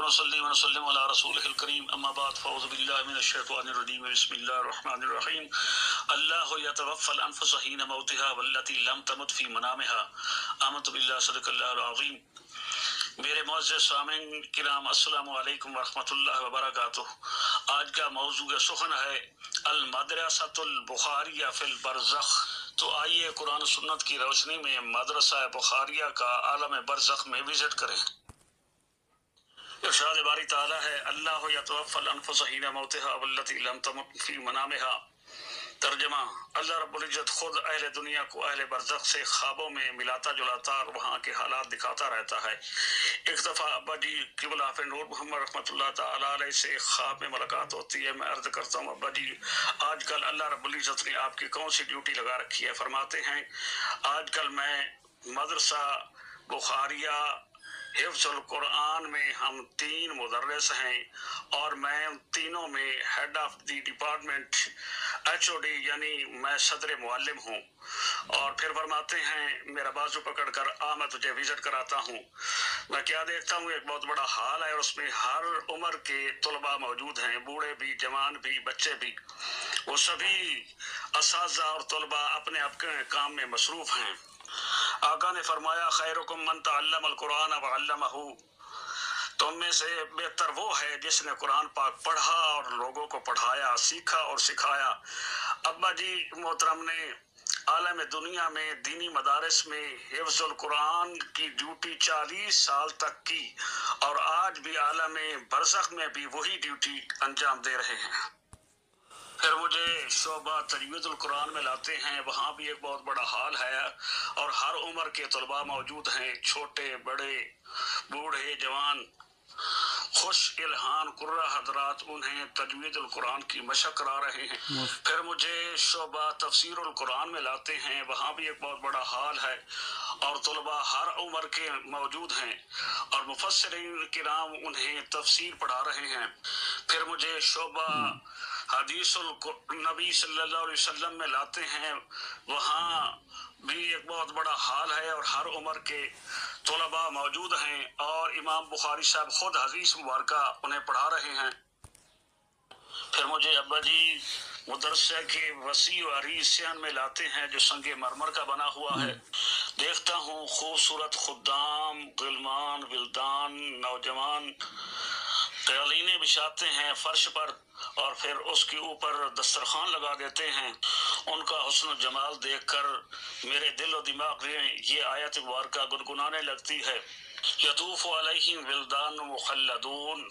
ونصلي ونسلم على رسوله الكريم اما بعد فاعوذ بالله من الشيطان الرجيم بسم الله الرحمن الرحيم الله يتوفى الانفس حين موتها والتي لم تمت في منامها آمنت بالله صدق الله العظيم۔ میرے معزز سامعین کرام السلام علیکم ورحمۃ اللہ وبرکاتہ۔ آج کا موضوع سخن ہے المدرسۃ البخاریہ فی البرزخ۔ تو آئیے قرآن سنت کی روشنی میں مدرسہ بخاریہ کا عالم برزخ میں وزٹ کریں۔ ارشاد باری تعالیٰ ہے اللہ یتوفی الانفس حین موتها واللتی لم تمت فی منامها۔ ترجمہ: اللہ رب العزت خود اہل دنیا کو اہل برزخ سے خوابوں میں ملاتا جلاتا اور وہاں کے حالات دکھاتا رہتا ہے۔ ایک دفعہ ابا جی قبلہ حافظ نور محمد رحمۃ اللہ تعالیٰ علیہ سے خواب میں ملاقات ہوتی ہے۔ میں عرض کرتا ہوں ابا جی آج کل اللہ رب العزت نے آپ کی کون سی ڈیوٹی لگا رکھی ہے؟ فرماتے ہیں آج کل میں مدرسہ بخاریہ حفظ القرآن میں ہم 3 مدرس ہیں اور میں ان تینوں میں head of the department HOD یعنی میں صدر معلم ہوں۔ اور پھر فرماتے ہیں میرا بازو پکڑ کر میں تجھے وزٹ کراتا ہوں۔ میں کیا دیکھتا ہوں ایک بہت بڑا ہال ہے اور اس میں ہر عمر کے طلباء موجود ہیں، بوڑھے بھی، جوان بھی، بچے بھی۔ وہ سبھی اساتذہ اور طلباء اپنے اپنے کام میں مصروف ہیں۔ آقا نے فرمایا خیرکم من تعلم القرآن وعلمہ، تم میں سے بہتر وہ ہے جس نے قرآن پاک پڑھا اور لوگوں کو پڑھایا، سیکھا اور سکھایا۔ ابا جی محترم نے عالم دنیا میں دینی مدارس میں حفظ القرآن کی ڈیوٹی 40 سال تک کی اور آج بھی عالم برزخ میں بھی وہی ڈیوٹی انجام دے رہے ہیں۔ پھر مجھے شعبہ تجوید القرآن میں لاتے ہیں، وہاں بھی ایک بہت بڑا ہال ہے اور ہر عمر کے طلباء موجود ہیں، چھوٹے بڑے بوڑھے جوان۔ خوش الہان قرہ حضرات انہیں تجوید القرآن کی مشق کرا رہے ہیں۔ پھر مجھے شعبہ تفسیر القرآن میں لاتے ہیں، وہاں بھی ایک بہت بڑا ہال ہے اور طلباء ہر عمر کے موجود ہیں اور مفسرین کرام انہیں تفسیر پڑھا رہے ہیں۔ پھر مجھے شعبہ حدیث النبی صلی اللہ علیہ وسلم میں لاتے ہیں، وہاں بھی ایک بہت بڑا ہال ہے اور ہر عمر کے طلباء موجود ہیں اور امام بخاری صاحب خود حدیث مبارکہ انہیں پڑھا رہے ہیں۔ پھر مجھے ابا جی مدرسہ کے وسیع و عریض صحن میں لاتے ہیں جو سنگ مرمر کا بنا ہوا ہے۔ دیکھتا ہوں خوبصورت خدام، غلمان، ولدان، نوجوان قالینیں بچھاتے ہیں فرش پر اور پھر اس کے اوپر دسترخوان لگا دیتے ہیں۔ ان کا حسن و جمال دیکھ کر میرے دل و دماغ میں یہ آیت مبارکہ گنگنانے لگتی ہے یطوف علیہم ولدان مخلدون،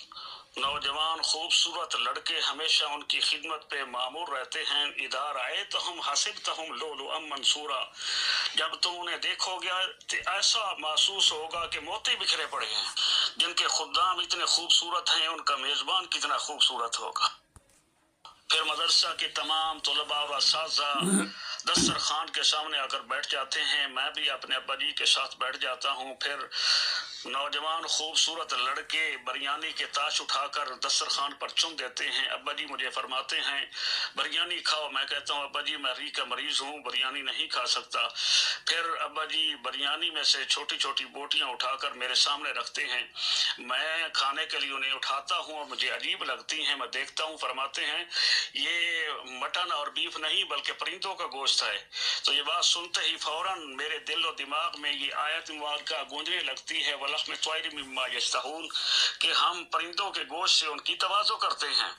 نوجوان خوبصورت لڑکے ہمیشہ ان کی خدمت پہ مامور رہتے ہیں۔ اذا رأیتہم حسبتہم لؤلؤا منثورا، جب تم انہیں دیکھو گے تو ایسا محسوس ہوگا کہ موتی بکھرے پڑے ہیں۔ جن کے خدام اتنے خوبصورت ہیں ان کا میزبان کتنا خوبصورت ہوگا۔ پھر مدرسہ کے تمام طلباء اور اساتذہ دسترخوان کے سامنے آ کر بیٹھ جاتے ہیں، میں بھی اپنے ابا جی کے ساتھ بیٹھ جاتا ہوں۔ پھر نوجوان خوبصورت لڑکے بریانی کے تاش اٹھا کر دسترخوان پر چن دیتے ہیں۔ ابا جی مجھے فرماتے ہیں بریانی کھاؤ، میں کہتا ہوں ابا جی میں ری کا مریض ہوں، بریانی نہیں کھا سکتا۔ پھر ابا جی بریانی میں سے چھوٹی چھوٹی بوٹیاں اٹھا کر میرے سامنے رکھتے ہیں، میں کھانے کے لیے انہیں اٹھاتا ہوں اور مجھے عجیب لگتی ہیں، میں دیکھتا ہوں۔ فرماتے ہیں یہ مٹن اور بیف نہیں بلکہ پرندوں کا گوشت ہے۔ تو یہ بات سنتے ہی فوراً میرے دل و دماغ میں یہ آیت مبارکہ گونجنے لگتی ہے وَلَحْمِ الطَّيْرِ مِمَّا يَشْتَهُونَ، کہ ہم پرندوں کے گوشت سے ان کی تواضع کرتے ہیں۔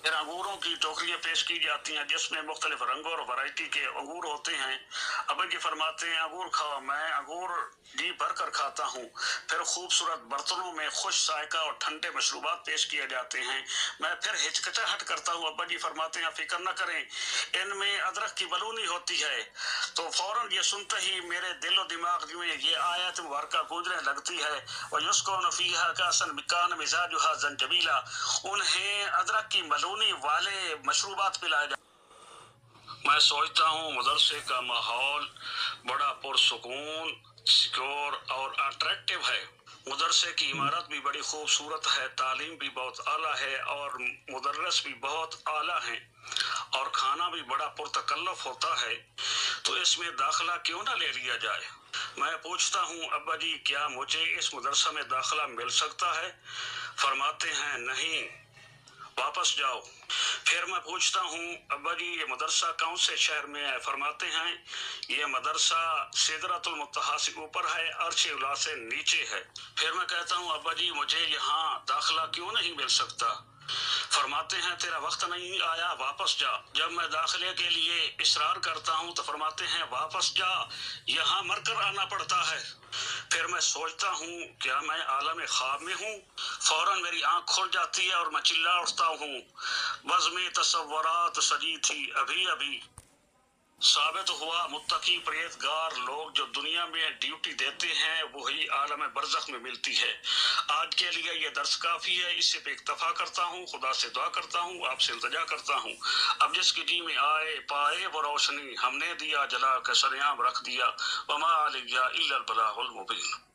پھر انگوروں کی ٹوکریاں پیش کی جاتی ہیں جس میں مختلف رنگوں اور ورائٹی کے انگور ہوتے ہیں۔ ابا جی فرماتے ہیں انگور کھاؤ، میں انگور جی بھر کر کھاتا ہوں۔ پھر خوبصورت برتنوں میں خوش ذائقہ اور ٹھنڈے مشروبات پیش کیے جاتے ہیں، میں پھر ہچکچاہٹ کرتا ہوں۔ ابا جی فرماتے ہیں فکر نہ کریں ان میں ادرک کی بلونی ہوتی ہے۔ تو فوراً یہ سنتے ہی میرے دل و دماغ میں یہ آیت مبارکہ گونجنے لگتی ہے وَيُسْقَوْنَ فِيهَا كَأْسًا كَانَ مِزَاجُهَا زَنجَبِيلًا، انہیں ادرک کی ملونی والے مشروبات پلائے جاتے۔ میں سوچتا ہوں مدرسے کا ماحول بڑا پرسکون، سیکور اور اٹریکٹیو ہے۔ مدرسے کی عمارت بھی بڑی خوبصورت ہے، تعلیم بھی بہت اعلیٰ ہے اور مدرس بھی بہت اعلیٰ ہیں اور کھانا بھی بڑا پرتکلف ہوتا ہے، تو اس میں داخلہ کیوں نہ لے لیا جائے؟ میں پوچھتا ہوں ابا جی کیا مجھے اس مدرسہ میں داخلہ مل سکتا ہے؟ فرماتے ہیں نہیں، واپس جاؤ۔ پھر میں پوچھتا ہوں ابا جی یہ مدرسہ کون سے شہر میں ہے؟ فرماتے ہیں یہ مدرسہ سدرۃ المنتہا سے اوپر ہے، عرش اعلیٰ سے نیچے ہے۔ پھر میں کہتا ہوں ابا جی مجھے یہاں داخلہ کیوں نہیں مل سکتا؟ فرماتے ہیں تیرا وقت نہیں آیا، واپس جا۔ جب میں داخلے کے لیے اصرار کرتا ہوں تو فرماتے ہیں واپس جا، یہاں مر کر آنا پڑتا ہے۔ پھر میں سوچتا ہوں کیا میں عالم خواب میں ہوں؟ فوراً میری آنکھ کھل جاتی ہے اور میں چلا اٹھتا ہوں، بزم تصورات سجی تھی ابھی ابھی۔ ثابت ہوا متقی پرہیزگار لوگ جو دنیا میں ڈیوٹی دیتے ہیں وہی عالم برزخ میں ملتی ہے۔ آج کے لیے یہ درس کافی ہے، اس سے پہ اکتفا کرتا ہوں، خدا سے دعا کرتا ہوں، آپ سے التجا کرتا ہوں اب جس کی جی میں آئے پائے وہ روشنی ہم نے دیا جلا کے سریام رکھ دیا، وما علیہ الا البلاغ المبین۔